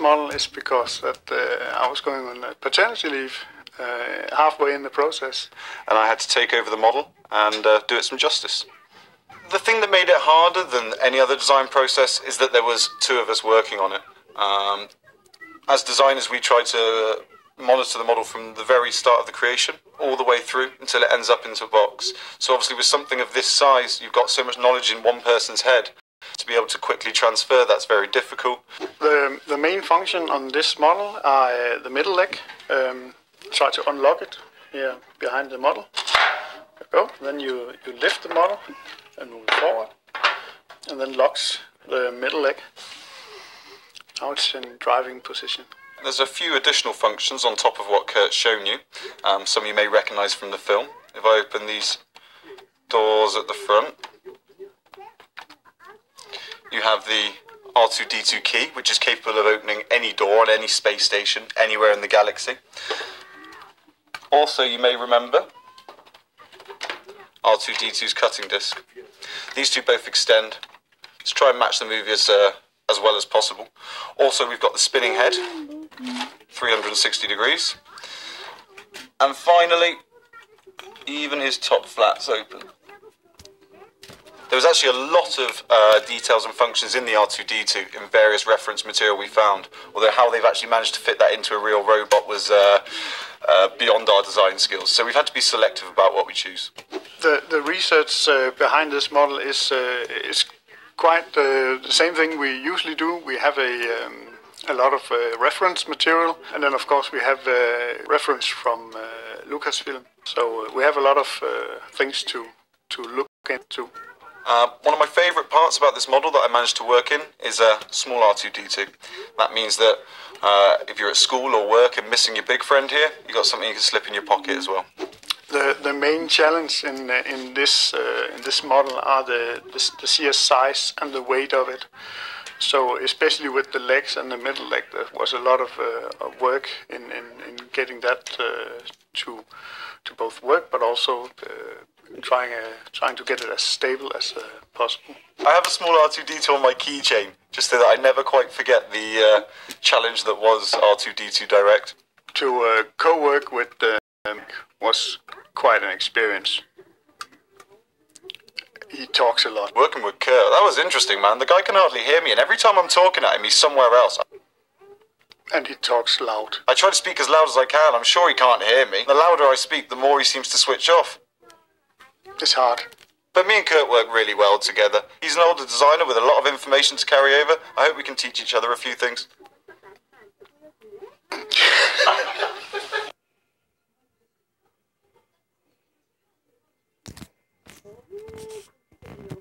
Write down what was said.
model is because that I was going on paternity leave halfway in the process. And I had to take over the model and do it some justice. The thing that made it harder than any other design process is that there was two of us working on it. As designers, we try to monitor the model from the very start of the creation all the way through until it ends up into a box. So obviously with something of this size, you've got so much knowledge in one person's head. To be able to quickly transfer, that's very difficult. The main function on this model are the middle leg. Try to unlock it here behind the model. There you go. Then you lift the model and move it forward, and then locks the middle leg. Now it's in driving position. There's a few additional functions on top of what Kurt's shown you. Some you may recognise from the film. If I open these doors at the front, you have the R2-D2 key, which is capable of opening any door on any space station anywhere in the galaxy. Also, you may remember R2-D2's cutting disc. These two both extend. Let's try and match the movie as well as possible. Also, we've got the spinning head, 360 degrees. And finally, even his top flat's open. There was actually a lot of details and functions in the R2-D2 in various reference material we found, although how they've actually managed to fit that into a real robot was beyond our design skills. So we've had to be selective about what we choose. The research behind this model is quite the same thing we usually do. We have a lot of reference material, and then of course we have reference from Lucasfilm. So we have a lot of things to look into. One of my favourite parts about this model that I managed to work in is a small R2-D2. That means that if you're at school or work and missing your big friend here, you've got something you can slip in your pocket as well. The main challenge in this model are the sheer size and the weight of it. So especially with the legs and the middle leg, there was a lot of work in getting that to both work, but also trying to get it as stable as possible. I have a small R2-D2 on my keychain, just so that I never quite forget the challenge that was R2-D2 Direct. To co-work with was quite an experience. He talks a lot. Working with Kurt, that was interesting, man. The guy can hardly hear me, and every time I'm talking at him, he's somewhere else. And he talks loud. I try to speak as loud as I can. I'm sure he can't hear me. The louder I speak, the more he seems to switch off. It's hard. But me and Kurt work really well together. He's an older designer with a lot of information to carry over. I hope we can teach each other a few things.